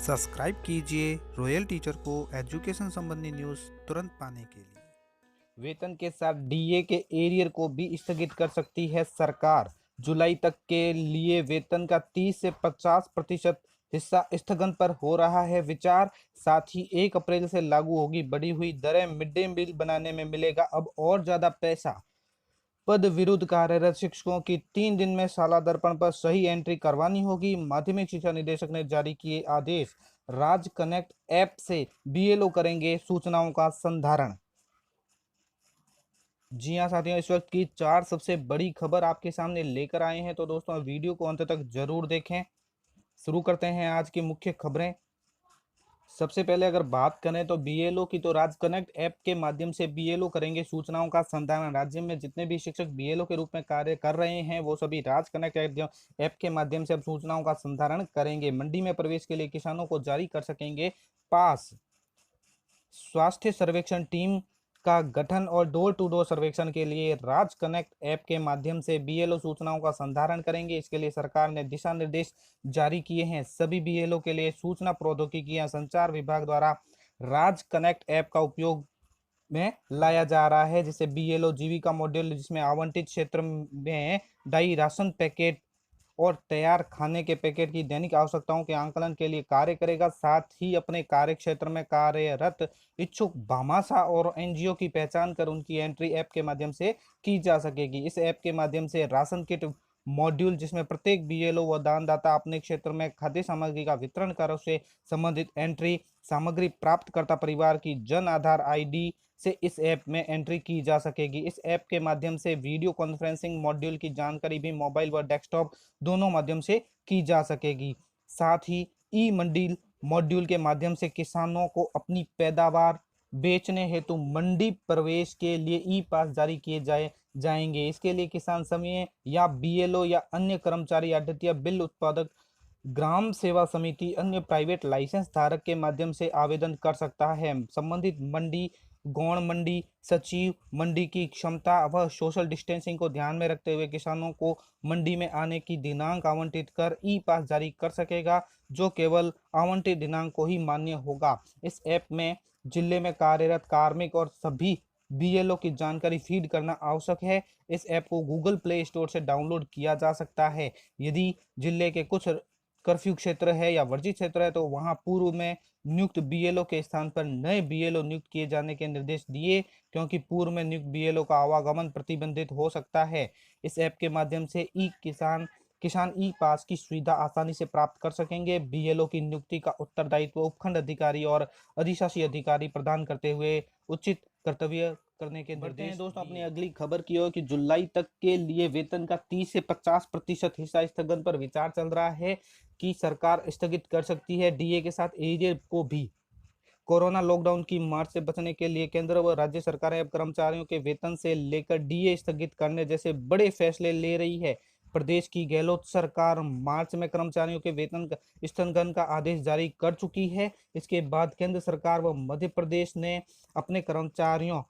Subscribe कीजिए royal teacher को education संबंधी न्यूज़ तुरंत पाने के लिए। वेतन के साथ डीए के एरियर को भी स्थगित कर सकती है सरकार। जुलाई तक के लिए वेतन का 30 से 50% हिस्सा स्थगन पर हो रहा है विचार। साथ ही 1 अप्रैल से लागू होगी बढ़ी हुई दरें। मिड डे मील बनाने में मिलेगा अब और ज्यादा पैसा। पद विरुद्ध कार्यरत शिक्षकों की 3 दिन में साला दर्पण पर सही एंट्री करवानी होगी। माध्यमिक शिक्षा निदेशक ने जारी किए आदेश। राज कनेक्ट ऐप से बीएलओ करेंगे सूचनाओं का संधारण। जी हाँ साथियों, इस वक्त की 4 सबसे बड़ी खबर आपके सामने लेकर आए हैं, तो दोस्तों वीडियो को अंत तक जरूर देखें। शुरू करते हैं आज की मुख्य खबरें। सबसे पहले अगर बात करें तो बीएलओ की, तो राज कनेक्ट ऐप के माध्यम से बीएलओ करेंगे सूचनाओं का संधारण। राज्य में जितने भी शिक्षक बीएलओ के रूप में कार्य कर रहे हैं वो सभी राज कनेक्ट ऐप के माध्यम से अब सूचनाओं का संधारण करेंगे। मंडी में प्रवेश के लिए किसानों को जारी कर सकेंगे पास। स्वास्थ्य सर्वेक्षण टीम का गठन और डोर टू डोर सर्वेक्षण के लिए राज कनेक्ट ऐप के माध्यम से बीएलओ सूचनाओं का संधारण करेंगे। इसके लिए सरकार ने दिशा निर्देश जारी किए हैं। सभी बीएलओ के लिए सूचना प्रौद्योगिकी या संचार विभाग द्वारा राज कनेक्ट ऐप का उपयोग में लाया जा रहा है, जिसे बीएलओ जीविका मॉड्यूल, जिसमें आवंटित क्षेत्र में डाई राशन पैकेट और तैयार खाने के पैकेट की दैनिक आवश्यकताओं के आंकलन के लिए कार्य करेगा। साथ ही अपने कार्य क्षेत्र में कार्यरत इच्छुक भामाशाह और एनजीओ की पहचान कर उनकी एंट्री ऐप के माध्यम से की जा सकेगी। इस ऐप के माध्यम से राशन किट मॉड्यूल, जिसमें प्रत्येक बीएलओ व दानदाता अपने क्षेत्र में खाद्य सामग्री का वितरण कर उससे संबंधित एंट्री सामग्री प्राप्तकर्ता परिवार की जन आधार आईडी से इस ऐप में एंट्री की जा सकेगी। इस ऐप के माध्यम से वीडियो कॉन्फ्रेंसिंग मॉड्यूल की जानकारी भी मोबाइल व डेस्कटॉप दोनों माध्यम से की जा सकेगी। साथ ही ई मंडी मॉड्यूल के माध्यम से किसानों को अपनी पैदावार बेचने हेतु मंडी प्रवेश के लिए ई पास जारी किए जाएंगे। इसके लिए किसान समूह या बीएलओ या अन्य कर्मचारी आढ़तिया बिल उत्पादक ग्राम सेवा समिति अन्य प्राइवेट लाइसेंस धारक के माध्यम से आवेदन कर सकता है। संबंधित मंडी गौण मंडी सचिव मंडी की क्षमता व सोशल डिस्टेंसिंग को ध्यान में रखते हुए किसानों को मंडी में आने की दिनांक आवंटित कर ई पास जारी कर सकेगा, जो केवल आवंटित दिनांक को ही मान्य होगा। इस ऐप में जिले में कार्यरत कार्मिक और सभी बीएलओ की जानकारी फीड करना आवश्यक है। इस ऐप को गूगल प्ले स्टोर से डाउनलोड किया जा सकता है। यदि जिले के कुछ कर्फ्यू क्षेत्र है या वर्जित क्षेत्र है तो वहां पूर्व में नियुक्त बीएलओ के स्थान पर नए बीएलओ नियुक्त किए जाने के निर्देश दिए, क्योंकि पूर्व में नियुक्त बीएलओ का आवागमन प्रतिबंधित हो सकता है। इस ऐप के माध्यम से किसान ई पास की सुविधा आसानी से प्राप्त कर सकेंगे। बीएलओ की नियुक्ति का उत्तरदायित्व उपखंड अधिकारी और अधिशासी अधिकारी प्रदान करते हुए उचित कर्तव्य करने के निर्देश हैं। दोस्तों अपनी अगली खबर की ओर कि जुलाई तक के लिए वेतन का 30 से 50% हिस्सा स्थगन पर विचार चल रहा है कि सरकार स्थगित कर सकती है डीए के साथ एरियर को भी। कोरोना लॉकडाउन की मार से बचने के लिए केंद्र व राज्य सरकारें अब कर्मचारियों के वेतन से लेकर डीए स्थगित करने जैसे बड़े फैसले ले रही है। प्रदेश की गहलोत सरकार मार्च में कर्मचारियों के वेतन स्थगन का आदेश जारी कर चुकी है। इसके बाद केंद्र सरकार व मध्य प्रदेश ने अपने कर्मचारियों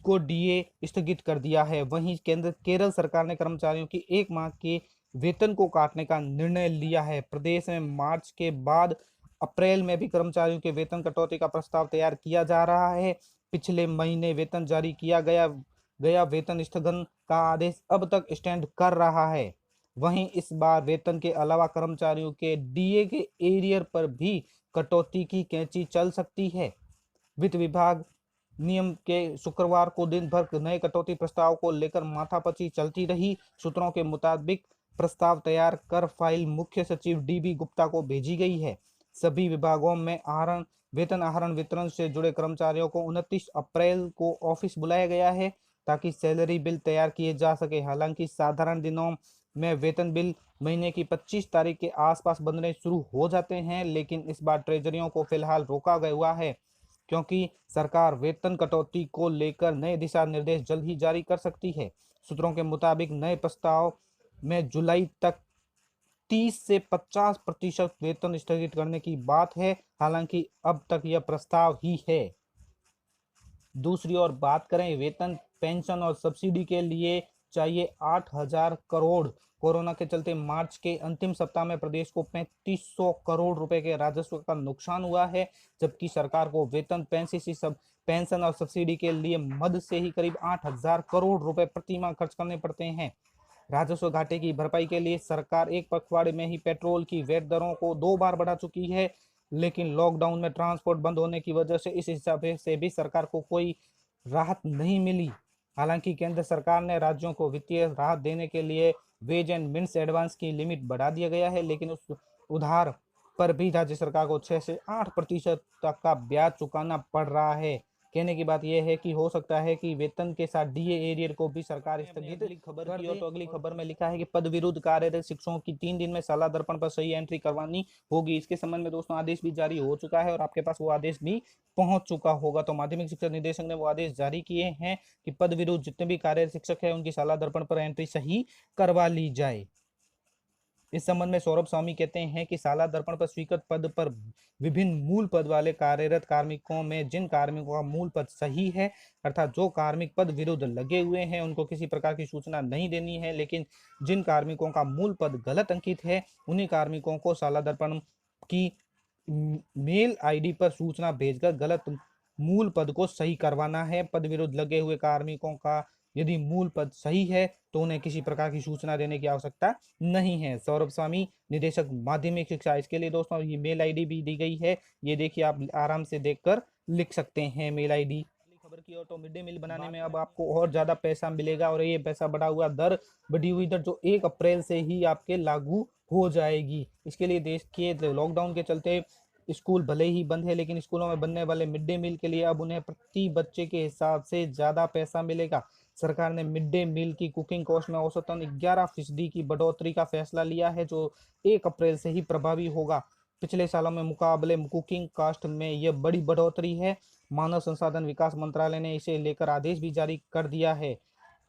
को डीए स्थगित कर दिया है। वहीं केरल सरकार ने कर्मचारियों की 1 माह के वेतन को काटने का निर्णय लिया है। प्रदेश में मार्च के बाद अप्रैल में भी कर्मचारियों के वेतन कटौती का प्रस्ताव तैयार किया जा रहा है। पिछले महीने वेतन जारी किया गया वेतन स्थगन का आदेश अब तक स्टैंड कर रहा है। वहीं इस बार वेतन के अलावा कर्मचारियों के डीए के एरियर पर भी कटौती की कैंची चल सकती है। वित्त विभाग नियम के शुक्रवार को दिन भर नए कटौती प्रस्ताव को लेकर माथापच्ची चलती रही। सूत्रों के मुताबिक प्रस्ताव तैयार कर फाइल मुख्य सचिव डीबी गुप्ता को भेजी गई है। सभी विभागों में वेतन आहरण वितरण से जुड़े कर्मचारियों को 29 अप्रैल को ऑफिस बुलाया गया है ताकि सैलरी बिल तैयार किए जा सके। हालांकि साधारण दिनों में वेतन बिल महीने की 25 तारीख के आसपास बनने शुरू हो जाते हैं, लेकिन इस बार ट्रेजरियों को फिलहाल रोका गया हुआ है क्योंकि सरकार वेतन कटौती को लेकर नए दिशा निर्देश जल्द ही जारी कर सकती है। सूत्रों के मुताबिक नए प्रस्ताव में जुलाई तक 30 से 50% वेतन स्थगित करने की बात है। हालांकि अब तक यह प्रस्ताव ही है। दूसरी ओर बात करें वेतन पेंशन और सब्सिडी के लिए चाहिए 8,000 करोड़ कोरोना के चलते मार्च के अंतिम सप्ताह में प्रदेश को 3500 करोड़ रुपए के राजस्व का नुकसान हुआ है, जबकि सरकार को वेतन, पेंशन और सब्सिडी के लिए मद से ही करीब 8000 करोड़ रुपए प्रति माह खर्च करने पड़ते हैं। राजस्व घाटे की भरपाई के लिए सरकार एक पखवाड़े में ही पेट्रोल की वैट दरों को 2 बार बढ़ा चुकी है, लेकिन लॉकडाउन में ट्रांसपोर्ट बंद होने की वजह से इस हिसाब से भी सरकार को कोई राहत नहीं मिली। हालांकि केंद्र सरकार ने राज्यों को वित्तीय राहत देने के लिए वेज एंड मीन्स एडवांस की लिमिट बढ़ा दिया गया है, लेकिन उस उधार पर भी राज्य सरकार को 6 से 8% तक का ब्याज चुकाना पड़ रहा है। कहने की बात यह है कि हो सकता है कि वेतन के साथ डीए एरियर को भी सरकार स्थगित खबर की हो। तो अगली खबर में लिखा है कि पद विरुद्ध कार्यरत शिक्षकों की 3 दिन में साला दर्पण पर सही एंट्री करवानी होगी। इसके संबंध में दोस्तों आदेश भी जारी हो चुका है और आपके पास वो आदेश भी पहुंच चुका होगा। तो माध्यमिक शिक्षा निदेशक ने वो आदेश जारी किए हैं कि पद विरुद्ध जितने भी कार्यरत शिक्षक है उनकी साला दर्पण पर एंट्री सही करवा ली जाए। इस संबंध में सौरभ स्वामी कहते हैं कि साला दर्पण पर स्वीकृत पद पर विभिन्न मूल पद वाले कार्यरत कार्मिकों में जिन कार्मिकों का मूल पद सही है, अर्थात जो कार्मिक पद विरुद्ध लगे हुए हैं, उनको किसी प्रकार की सूचना नहीं देनी है, लेकिन जिन कार्मिकों का मूल पद गलत अंकित है उन्हीं कार्मिकों को साला दर्पण की मेल आईडी पर सूचना भेजकर गलत मूल पद को सही करवाना है। पद विरुद्ध लगे हुए कार्मिकों का यदि मूल पद सही है तो उन्हें किसी प्रकार की सूचना देने की आवश्यकता नहीं है। सौरभ स्वामी, निदेशक माध्यमिक शिक्षा। इसके लिए दोस्तों ये मेल आईडी भी दी गई है, ये देखिए आप आराम से देखकर लिख सकते हैं मेल आईडी। खबर की ओर तो मिड डे मील बनाने में अब आपको और ज्यादा पैसा मिलेगा और ये पैसा बढ़ा हुआ दर, बढ़ी हुई दर जो 1 अप्रैल से ही आपके लागू हो जाएगी। इसके लिए देश के लॉकडाउन के चलते स्कूल भले ही बंद है, लेकिन स्कूलों में बनने वाले मिड डे मील के लिए अब उन्हें प्रति बच्चे के हिसाब से ज्यादा पैसा मिलेगा। सरकार ने मिड डे मील की कुकिंग कॉस्ट में औसतन 11% की बढ़ोतरी का फैसला लिया है, जो 1 अप्रैल से ही प्रभावी होगा। पिछले सालों में मुकाबले कुकिंग कॉस्ट में यह बड़ी बढ़ोतरी है। मानव संसाधन विकास मंत्रालय ने इसे लेकर आदेश भी जारी कर दिया है।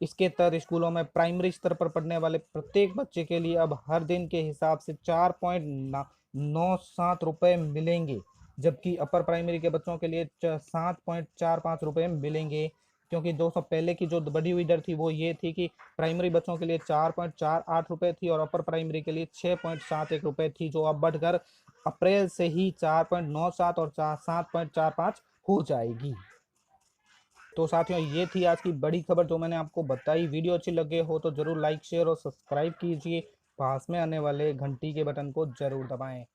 इसके तहत स्कूलों में प्राइमरी स्तर पर पढ़ने वाले प्रत्येक बच्चे के लिए अब हर दिन के हिसाब से 4.97 रुपए मिलेंगे, जबकि अपर प्राइमरी के बच्चों के लिए 7.45 रुपए मिलेंगे। क्योंकि दोस्तों पहले की जो बढ़ी हुई दर थी वो ये थी कि प्राइमरी बच्चों के लिए 4.48 रुपए थी और अपर प्राइमरी के लिए 6.71 रुपए थी, जो अब बढ़कर अप्रैल से ही 4.97 और 7.45 हो जाएगी। तो साथियों ये थी आज की बड़ी खबर जो मैंने आपको बताई। वीडियो अच्छी लगे हो तो जरूर लाइक, शेयर और सब्सक्राइब कीजिए। पास में आने वाले घंटी के बटन को जरूर दबाएं।